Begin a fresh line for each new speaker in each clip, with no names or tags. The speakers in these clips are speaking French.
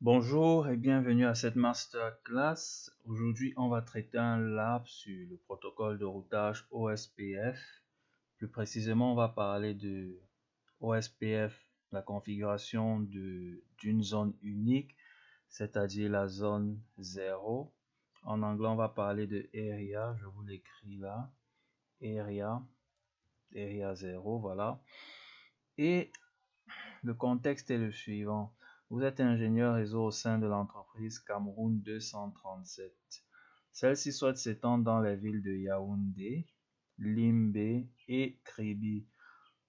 Bonjour et bienvenue à cette masterclass. Aujourd'hui, on va traiter un lab sur le protocole de routage OSPF. Plus précisément, on va parler de OSPF, la configuration d'une zone unique, c'est-à-dire la zone 0. En anglais, on va parler de area, je vous l'écris là, area 0, voilà. Et le contexte est le suivant. Vous êtes ingénieur réseau au sein de l'entreprise Cameroun 237. Celle-ci souhaite s'étendre dans les villes de Yaoundé, Limbe et Kribi.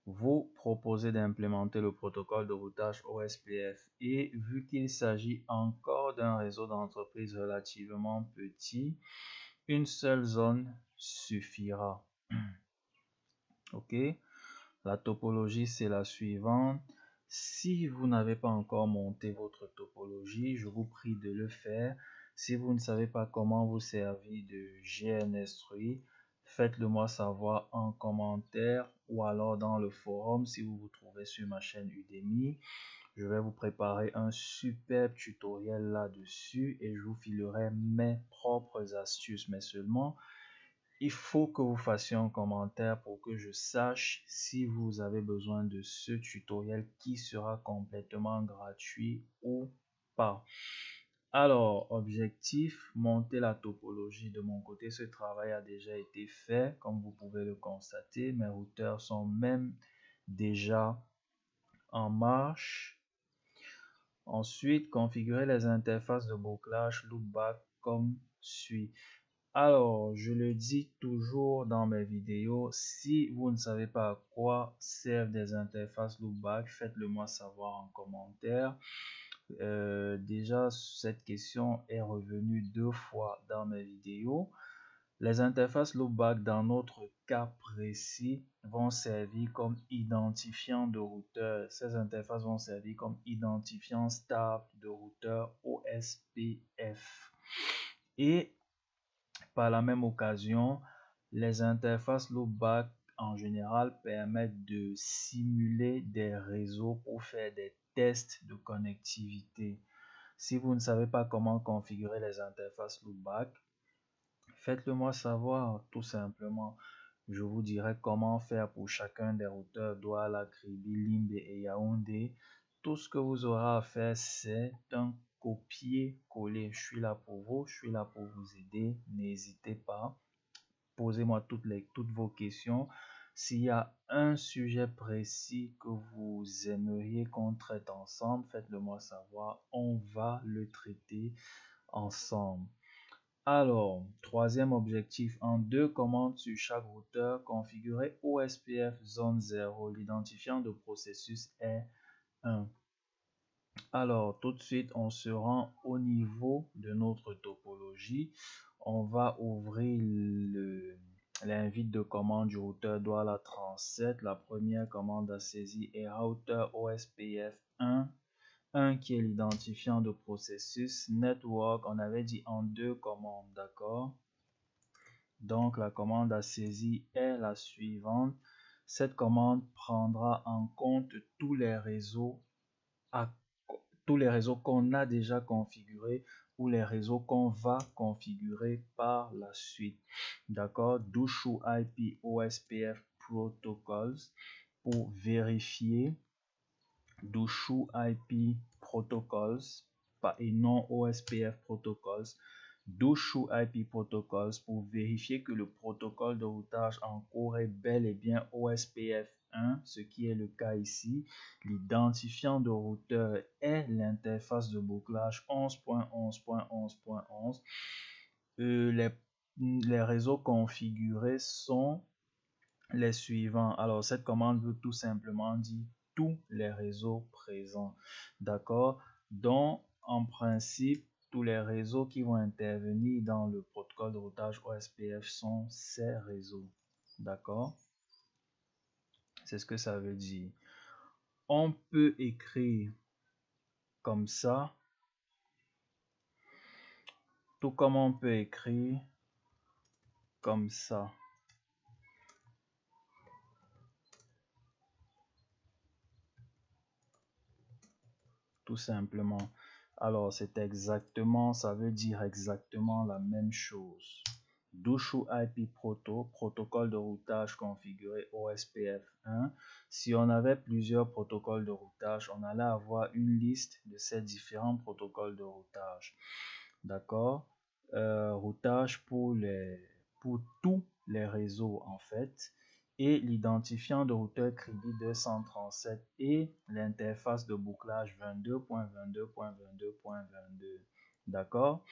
Vous proposez d'implémenter le protocole de routage OSPF et vu qu'il s'agit encore d'un réseau d'entreprises relativement petit, une seule zone suffira. Ok? La topologie, c'est la suivante. Si vous n'avez pas encore monté votre topologie, je vous prie de le faire. Si vous ne savez pas comment vous servir de GNS3, faites-le moi savoir en commentaire ou alors dans le forum si vous vous trouvez sur ma chaîne Udemy. Je vais vous préparer un superbe tutoriel là-dessus et je vous filerai mes propres astuces, mais seulement il faut que vous fassiez un commentaire pour que je sache si vous avez besoin de ce tutoriel qui sera complètement gratuit ou pas. Alors, objectif, monter la topologie. De mon côté, ce travail a déjà été fait, comme vous pouvez le constater. Mes routeurs sont même déjà en marche. Ensuite, configurer les interfaces de bouclage loopback comme suit. Alors, je le dis toujours dans mes vidéos, si vous ne savez pas à quoi servent des interfaces loopback, faites-le moi savoir en commentaire. Déjà, cette question est revenue 2 fois dans mes vidéos. Les interfaces loopback, dans notre cas précis, vont servir comme identifiant de routeur. Ces interfaces vont servir comme identifiant stable de routeur OSPF. Et par la même occasion, les interfaces loopback en général permettent de simuler des réseaux pour faire des tests de connectivité. Si vous ne savez pas comment configurer les interfaces loopback, faites-le moi savoir tout simplement. Je vous dirai comment faire pour chacun des routeurs Douala, Kribi, Limbe et Yaoundé. Tout ce que vous aurez à faire, c'est un copier-coller. Je suis là pour vous, je suis là pour vous aider. N'hésitez pas. Posez-moi toutes vos questions. S'il y a un sujet précis que vous aimeriez qu'on traite ensemble, faites-le moi savoir. On va le traiter ensemble. Alors, troisième objectif, en 2 commandes sur chaque routeur, configurer OSPF zone 0. L'identifiant de processus est 1. Alors, tout de suite, on se rend au niveau de notre topologie. On va ouvrir l'invite de commande du routeur Douala 37. La première commande à saisir est routeur OSPF 1 qui est l'identifiant de processus. Network, on avait dit en 2 commandes, d'accord? Donc, la commande à saisir est la suivante. Cette commande prendra en compte tous les réseaux qu'on a déjà configurés ou les réseaux qu'on va configurer par la suite. D'accord? Dushu IP OSPF Protocols pour vérifier Dushu IP Protocols et non OSPF Protocols. Dushu IP Protocols pour vérifier que le protocole de routage en cours est bel et bien OSPF 1, ce qui est le cas ici. L'identifiant de routeur est l'interface de bouclage 11.11.11.11. Les réseaux configurés sont les suivants. Alors, cette commande veut tout simplement dire tous les réseaux présents. D'accord? Donc, en principe, tous les réseaux qui vont intervenir dans le protocole de routage OSPF sont ces réseaux. D'accord? C'est ce que ça veut dire. On peut écrire comme ça, tout comme on peut écrire comme ça. Tout simplement. Alors, c'est exactement, ça veut dire exactement la même chose. Dushu IP Proto, protocole de routage configuré OSPF 1. Si on avait plusieurs protocoles de routage, on allait avoir une liste de ces différents protocoles de routage. D'accord? Routage pour tous les réseaux en fait. Et l'identifiant de routeur CRIBI 237 et l'interface de bouclage 22.22.22.22. D'accord?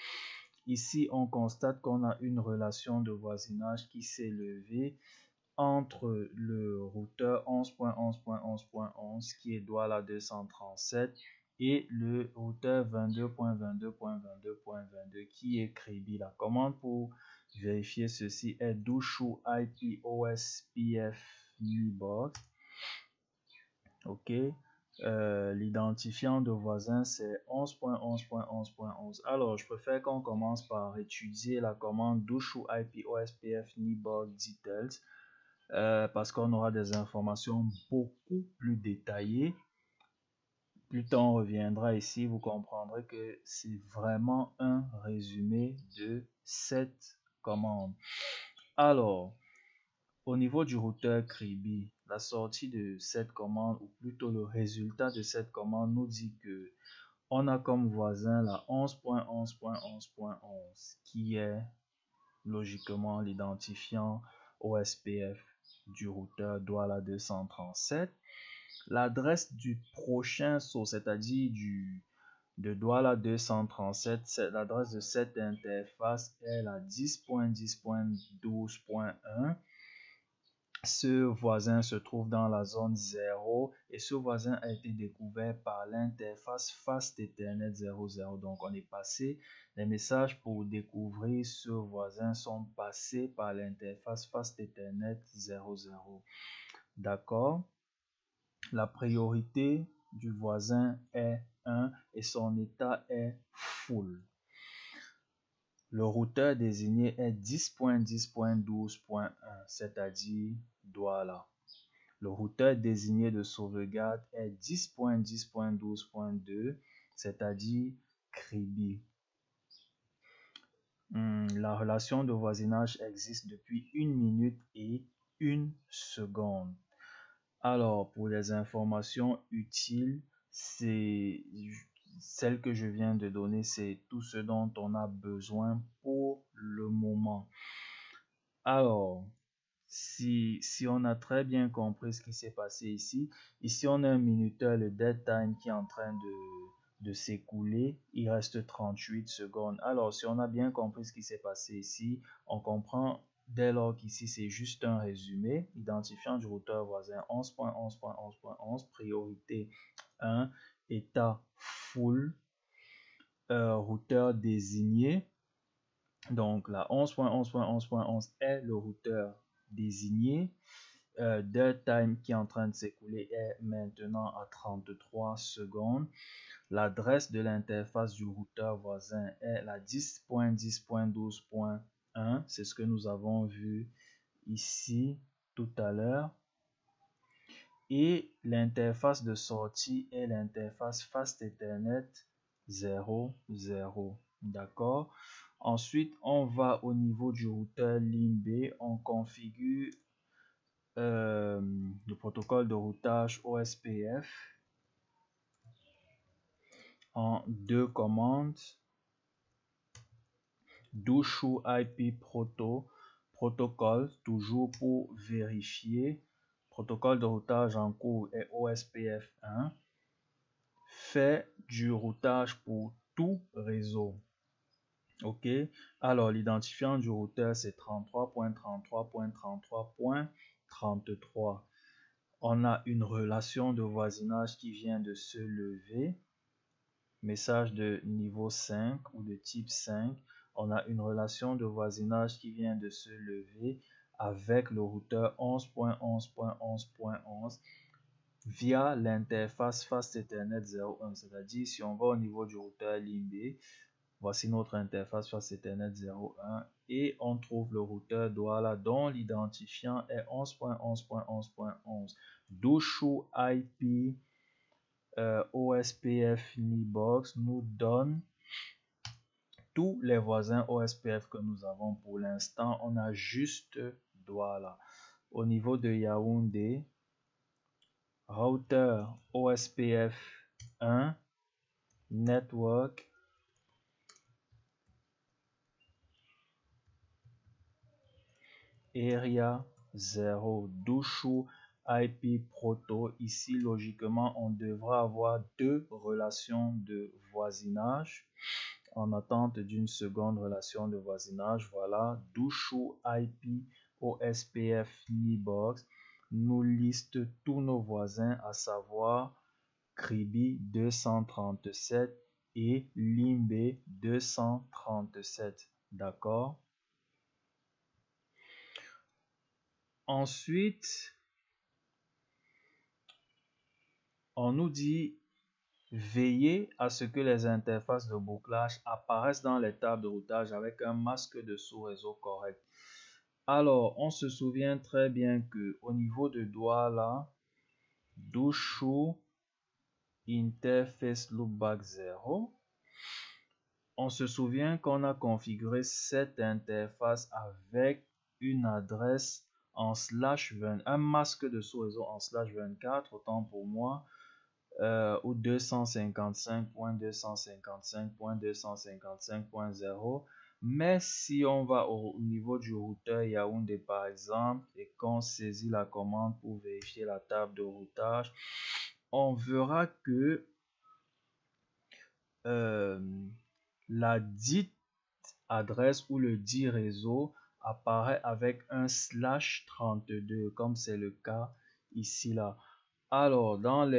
Ici, on constate qu'on a une relation de voisinage qui s'est levée entre le routeur 11.11.11.11 qui est Douala 237 et le routeur 22.22.22.22 qui est CRIBI. La commande pour vérifier ceci est Dushu IP OSPF NIBOX. Ok. L'identifiant de voisin c'est 11.11.11.11. Alors, je préfère qu'on commence par étudier la commande Dushu IP OSPF NIBOX Details parce qu'on aura des informations beaucoup plus détaillées. Plus tard on reviendra ici, vous comprendrez que c'est vraiment un résumé de cette commande. Alors, au niveau du routeur CRIBI, la sortie de cette commande, ou plutôt le résultat de cette commande, nous dit que on a comme voisin la 11.11.11.11 qui est logiquement l'identifiant OSPF du routeur Douala 237. L'adresse du prochain saut, c'est-à-dire de Douala 237, l'adresse de cette interface est la 10.10.12.1. Ce voisin se trouve dans la zone 0 et ce voisin a été découvert par l'interface Fast Ethernet 00. Donc on est passé, les messages pour découvrir ce voisin sont passés par l'interface Fast Ethernet 00. D'accord? La priorité du voisin est 1 et son état est full. Le routeur désigné est 10.10.12.1, c'est-à-dire Douala. Le routeur désigné de sauvegarde est 10.10.12.2, c'est-à-dire CRIBI. La relation de voisinage existe depuis 1 minute et 1 seconde. Alors, pour les informations utiles, c'est celle que je viens de donner, c'est tout ce dont on a besoin pour le moment. Alors, si on a très bien compris ce qui s'est passé ici on a un minuteur, le dead time qui est en train de s'écouler, il reste 38 secondes. Alors, si on a bien compris ce qui s'est passé ici, on comprend dès lors qu'ici c'est juste un résumé. Identifiant du routeur voisin 11.11.11.11, priorité 1, état full, routeur désigné. Donc la 11.11.11.11 est le routeur désigné. Dead time qui est en train de s'écouler est maintenant à 33 secondes. L'adresse de l'interface du routeur voisin est la 10.10.12.1. C'est ce que nous avons vu ici tout à l'heure. Et l'interface de sortie est l'interface Fast Ethernet 00. D'accord? Ensuite, on va au niveau du routeur LIMB. On configure le protocole de routage OSPF en 2 commandes. Dushu IP protocole, toujours pour vérifier. Protocole de routage en cours est OSPF 1. Fait du routage pour tout réseau. Ok, alors l'identifiant du routeur c'est 33.33.33.33. On a une relation de voisinage qui vient de se lever. Message de niveau 5 ou de type 5. On a une relation de voisinage qui vient de se lever avec le routeur 11.11.11.11 via l'interface Fast Ethernet 01. C'est-à-dire si on va au niveau du routeur LIMB, voici notre interface Fast Ethernet 01 et on trouve le routeur Douala dont l'identifiant est 11.11.11.11. Dushu IP OSPF Nibox nous donne tous les voisins OSPF que nous avons pour l'instant. On a juste Douala. Au niveau de Yaoundé, router OSPF 1, network area 0, Douchou IP Proto. Ici, logiquement, on devra avoir deux relations de voisinage en attente d'une seconde relation de voisinage. Voilà, Douchou IP OSPF Nibox nous liste tous nos voisins, à savoir Kribi 237 et Limbe 237. D'accord? Ensuite, on nous dit veillez à ce que les interfaces de bouclage apparaissent dans les tables de routage avec un masque de sous-réseau correct. Alors, on se souvient très bien que au niveau de Douala, Douchou Interface Loopback 0, on se souvient qu'on a configuré cette interface avec une adresse en /20, un masque de sous-réseau en /24, autant pour moi, ou 255.255.255.0. Mais si on va au niveau du routeur Yaoundé par exemple et qu'on saisit la commande pour vérifier la table de routage, on verra que la dite adresse ou le dit réseau apparaît avec un /32 comme c'est le cas ici là. Alors dans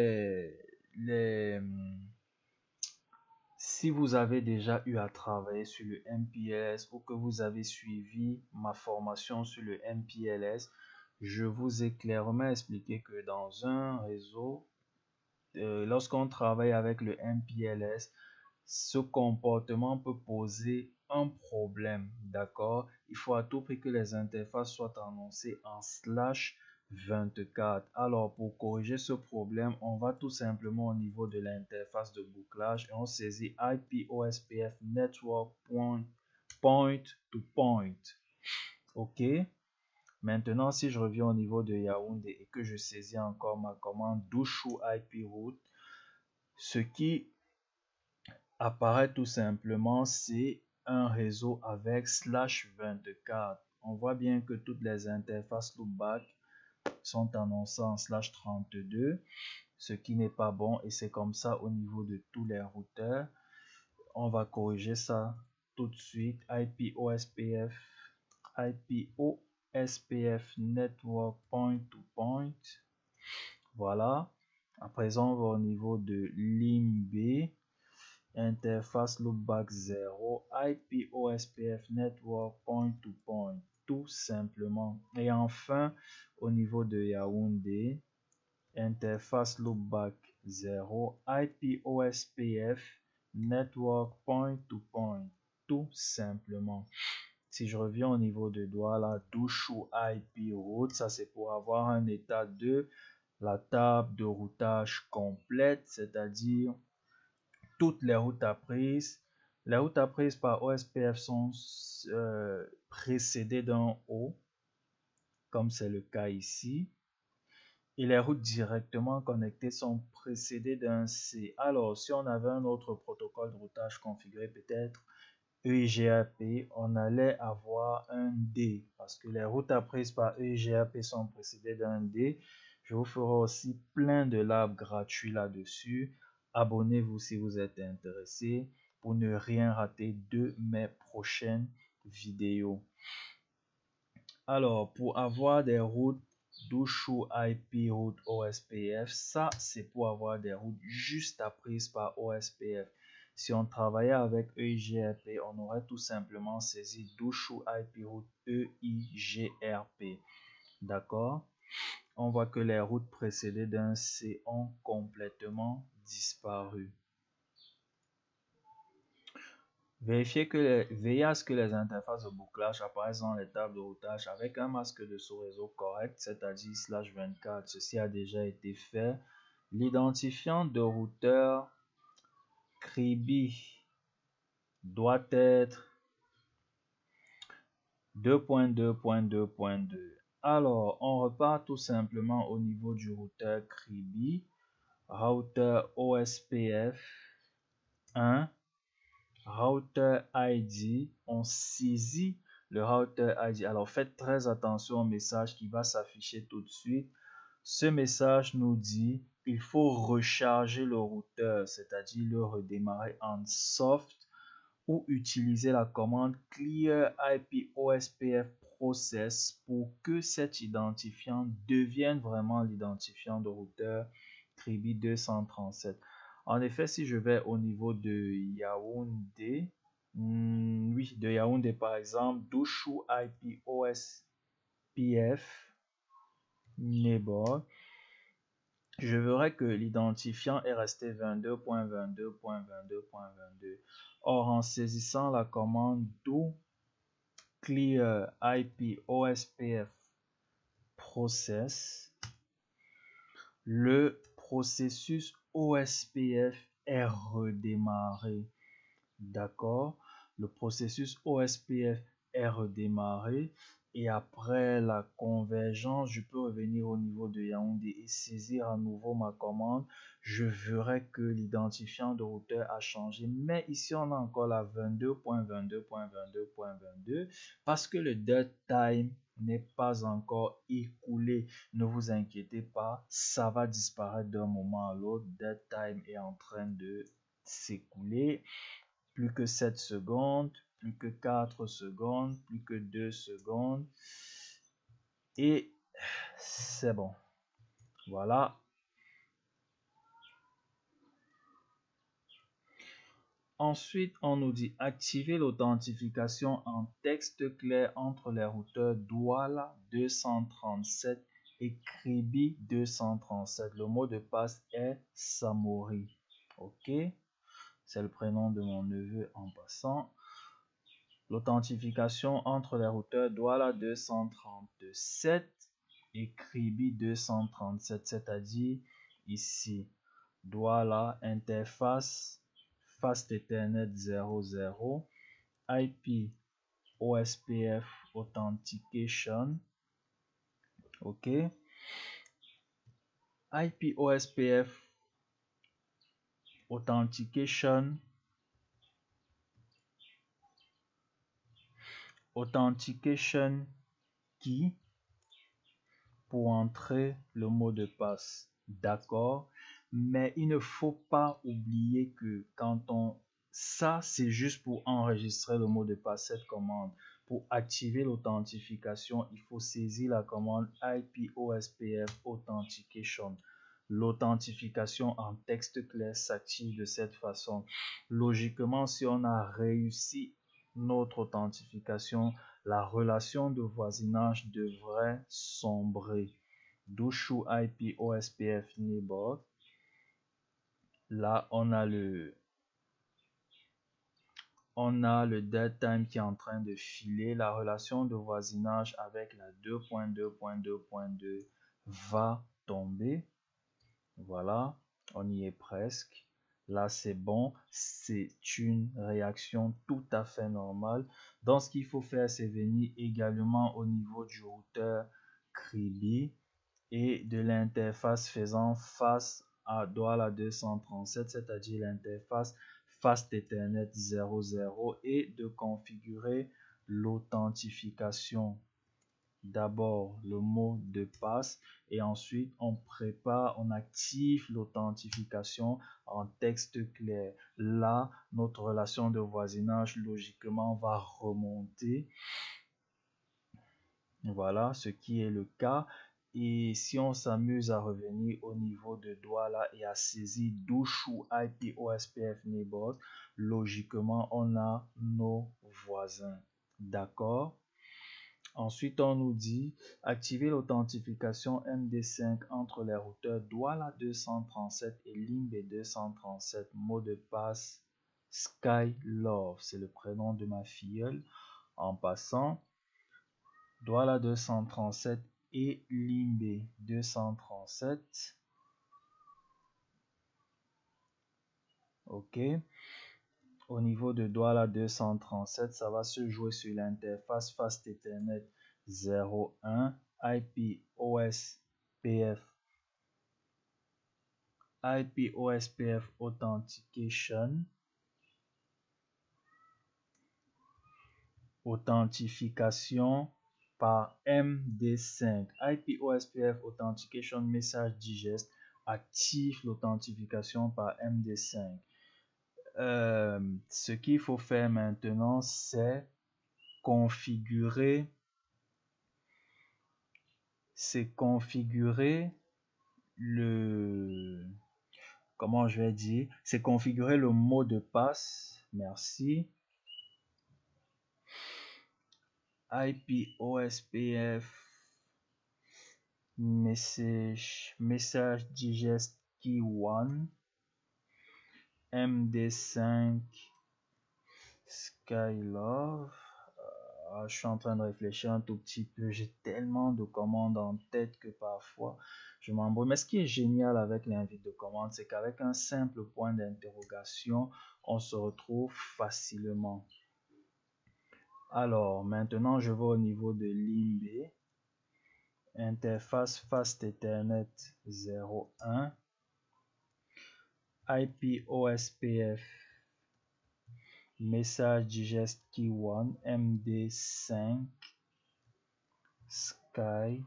si vous avez déjà eu à travailler sur le MPLS ou que vous avez suivi ma formation sur le MPLS, je vous ai clairement expliqué que dans un réseau, lorsqu'on travaille avec le MPLS, ce comportement peut poser un problème, d'accord? Il faut à tout prix que les interfaces soient annoncées en /24. Alors, pour corriger ce problème, on va tout simplement au niveau de l'interface de bouclage et on saisit IP OSPF Network Point to Point. OK? Maintenant, si je reviens au niveau de Yaoundé et que je saisis encore ma commande Douchou IP Route, ce qui apparaît tout simplement, c'est un réseau avec /24. On voit bien que toutes les interfaces loopback sont annoncées en /32, ce qui n'est pas bon et c'est comme ça au niveau de tous les routeurs. On va corriger ça tout de suite. IP OSPF Network Point to Point. Voilà. À présent, on va au niveau de Limbe. Interface loopback 0, IP OSPF Network Point to Point, tout simplement. Et enfin, au niveau de Yaoundé, interface loopback 0, IP OSPF Network Point to Point, tout simplement. Si je reviens au niveau de Douala, Douchou IP route, ça c'est pour avoir un état de la table de routage complète, c'est-à-dire toutes les routes apprises. Les routes apprises par OSPF sont précédées d'un O, comme c'est le cas ici. Et les routes directement connectées sont précédées d'un C. Alors, si on avait un autre protocole de routage configuré, peut-être EIGRP, on allait avoir un D, parce que les routes apprises par EIGRP sont précédées d'un D. Je vous ferai aussi plein de labs gratuits là-dessus. Abonnez-vous si vous êtes intéressé pour ne rien rater de mes prochaines vidéos. Alors, pour avoir des routes Douchou IP route OSPF, ça c'est pour avoir des routes juste apprises par OSPF. Si on travaillait avec EIGRP, on aurait tout simplement saisi Douchou IP route EIGRP. D'accord? On voit que les routes précédées d'un C ont complètement disparu. Veillez à ce que les interfaces de bouclage apparaissent dans les tables de routage avec un masque de sous-réseau correct, c'est-à-dire /24. Ceci a déjà été fait. L'identifiant de routeur CRIBI doit être 2.2.2.2. Alors, on repart tout simplement au niveau du routeur CRIBI, routeur OSPF 1, routeur ID, on saisit le routeur ID. Alors, faites très attention au message qui va s'afficher tout de suite. Ce message nous dit il faut recharger le routeur, c'est-à-dire le redémarrer en soft ou utiliser la commande clear IP OSPF process pour que cet identifiant devienne vraiment l'identifiant de routeur CRIBI 237. En effet, si je vais au niveau de Yaoundé, oui, de Yaoundé par exemple, Douchou IP OSPF neighbor, je verrai que l'identifiant est resté 22.22.22.22. Or, en saisissant la commande do clear IP OSPF process, le processus OSPF est redémarré. D'accord? Le processus OSPF est redémarré et après la convergence, je peux revenir au niveau de Yaoundé et saisir à nouveau ma commande. Je verrai que l'identifiant de routeur a changé, mais ici on a encore la 22.22.22.22 parce que le dead time n'est pas encore écoulé. Ne vous inquiétez pas, ça va disparaître d'un moment à l'autre. Dead time est en train de s'écouler. Plus que 7 secondes, plus que 4 secondes, plus que 2 secondes. Et c'est bon. Voilà. Ensuite, on nous dit activer l'authentification en texte clair entre les routeurs Douala 237 et CRIBI 237. Le mot de passe est Samori. OK? C'est le prénom de mon neveu en passant. L'authentification entre les routeurs Douala 237 et CRIBI 237, c'est-à-dire ici, Douala interface Fast Ethernet 00, IP OSPF Authentication, ok, IP OSPF Authentication, key pour entrer le mot de passe. D'accord, mais il ne faut pas oublier que ça c'est juste pour enregistrer le mot de passe, cette commande. Pour activer l'authentification, il faut saisir la commande IP OSPF Authentication. L'authentification en texte clair s'active de cette façon. Logiquement, si on a réussi notre authentification, la relation de voisinage devrait sombrer. Douchou IP OSPF neighbor. Là, on a le dead time qui est en train de filer. La relation de voisinage avec la 2.2.2.2 va tomber. Voilà, on y est presque. Là, c'est bon. C'est une réaction tout à fait normale. Donc, ce qu'il faut faire, c'est venir également au niveau du routeur CRIBI et de l'interface faisant face à Douala 237, c'est-à-dire l'interface Fast Ethernet 00 et de configurer l'authentification. D'abord le mot de passe et ensuite on active l'authentification en texte clair. Là, notre relation de voisinage logiquement va remonter. Voilà ce qui est le cas. Et si on s'amuse à revenir au niveau de Douala et à saisir Douchou IP OSPF neighbor, logiquement on a nos voisins. D'accord? Ensuite, on nous dit activer l'authentification MD5 entre les routeurs Douala 237 et Limbe 237. Mot de passe Skylove, c'est le prénom de ma filleule. En passant, Douala 237 et Limbe 237. Ok. Au niveau de Douala 237, ça va se jouer sur l'interface Fast Ethernet 01 IP OSPF Authentication, authentification par MD5. IP OSPF Authentication Message Digest active l'authentification par MD5. Ce qu'il faut faire maintenant, c'est configurer le, comment je vais dire, c'est configurer le mot de passe. Merci. IP OSPF message digest key 1 MD5 Skylove. Je suis en train de réfléchir un tout petit peu. J'ai tellement de commandes en tête que parfois je m'embrouille. Mais ce qui est génial avec l'invite de commande, c'est qu'avec un simple point d'interrogation, on se retrouve facilement. Alors, maintenant, je vais au niveau de l'IMB. Interface Fast Ethernet 01. IP OSPF Message Digest Key 1 MD5 Sky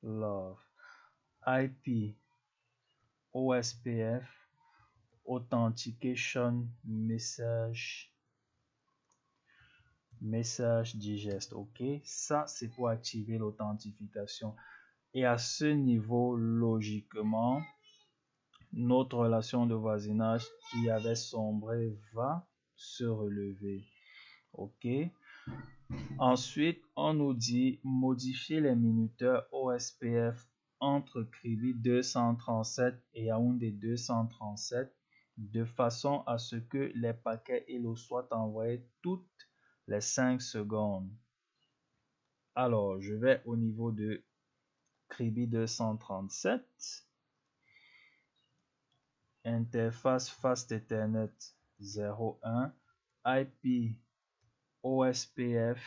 Love. IP OSPF Authentication Message Digest. Ok, ça c'est pour activer l'authentification. Et à ce niveau, logiquement, notre relation de voisinage qui avait sombré va se relever. Ok. Ensuite, on nous dit modifier les minuteurs OSPF entre Kribi 237 et Yaoundé 237 de façon à ce que les paquets Hello soient envoyés toutes les 5 secondes. Alors, je vais au niveau de Kribi 237. Interface Fast Ethernet 01 IP OSPF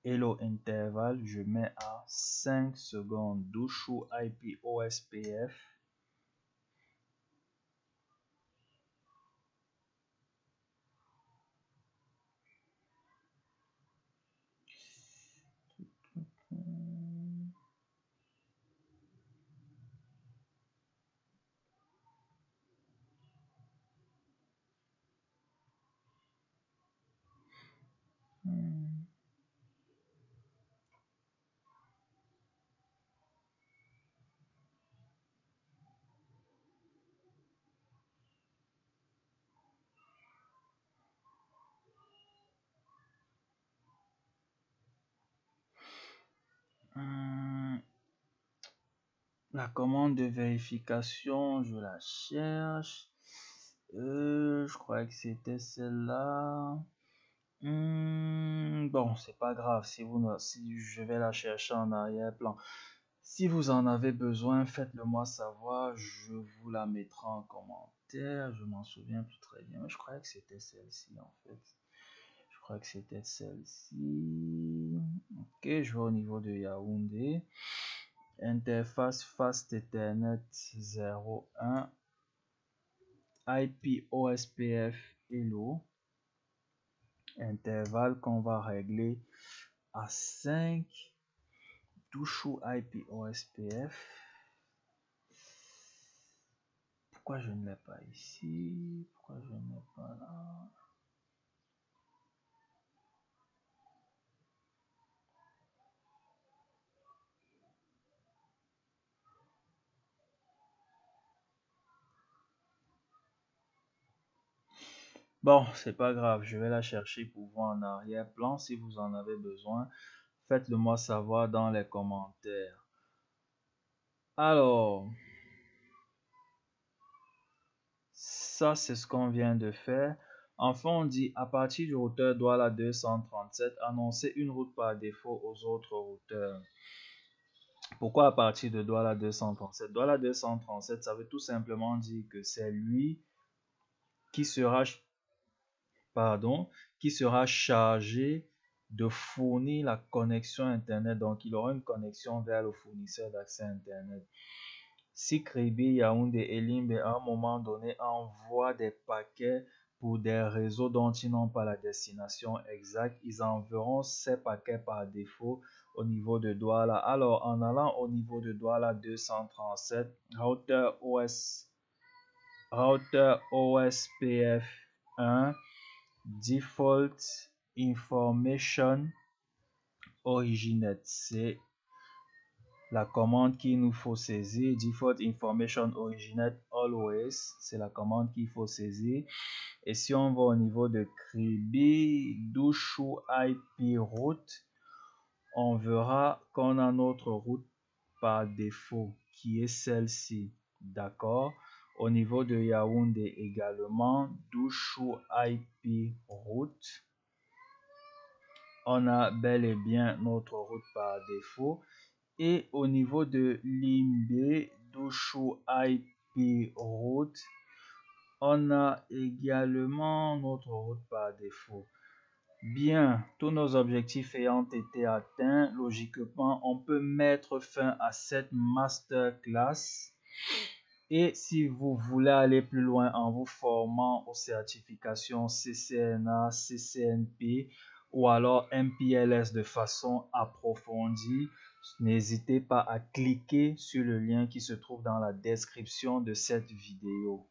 Hello intervalle, je mets à 5 secondes. Douchou IP OSPF. La commande de vérification, je la cherche. Je croyais que c'était celle-là. Bon, c'est pas grave si je vais la chercher en arrière-plan. Si vous en avez besoin, faites-le moi savoir. Je vous la mettrai en commentaire. Je m'en souviens plus très bien. Mais je croyais que c'était celle-ci en fait. Je crois que c'était celle-ci. Ok, je vais au niveau de Yaoundé. Interface Fast Ethernet 01. IP OSPF Hello. Intervalle qu'on va régler à 5. Douchou IP OSPF. Pourquoi je ne l'ai pas ici? Pourquoi je ne l'ai pas là? Bon, c'est pas grave, je vais la chercher pour vous en arrière-plan. Si vous en avez besoin, faites-le moi savoir dans les commentaires. Alors, ça c'est ce qu'on vient de faire. Enfin, on dit à partir du routeur Douala 237, annoncer une route par défaut aux autres routeurs. Pourquoi à partir de Douala 237? Douala 237, ça veut tout simplement dire que c'est lui qui sera, qui sera chargé de fournir la connexion Internet. Donc, il aura une connexion vers le fournisseur d'accès Internet. Si Kribi, Yaoundé et Limbe, à un moment donné, envoient des paquets pour des réseaux dont ils n'ont pas la destination exacte, ils enverront ces paquets par défaut au niveau de Douala. Alors, en allant au niveau de Douala 237, routeur OSPF1, Default Information Originate, c'est la commande qu'il nous faut saisir. Default Information Originate Always, c'est la commande qu'il faut saisir. Et si on va au niveau de Kribi, Dushu IP route, on verra qu'on a notre route par défaut qui est celle-ci. D'accord? Au niveau de Yaoundé également, Dushu IP route. On a bel et bien notre route par défaut. Et au niveau de Limbe, Dushu IP route, on a également notre route par défaut. Bien, tous nos objectifs ayant été atteints, logiquement, on peut mettre fin à cette masterclass. Et si vous voulez aller plus loin en vous formant aux certifications CCNA, CCNP ou alors MPLS de façon approfondie, n'hésitez pas à cliquer sur le lien qui se trouve dans la description de cette vidéo.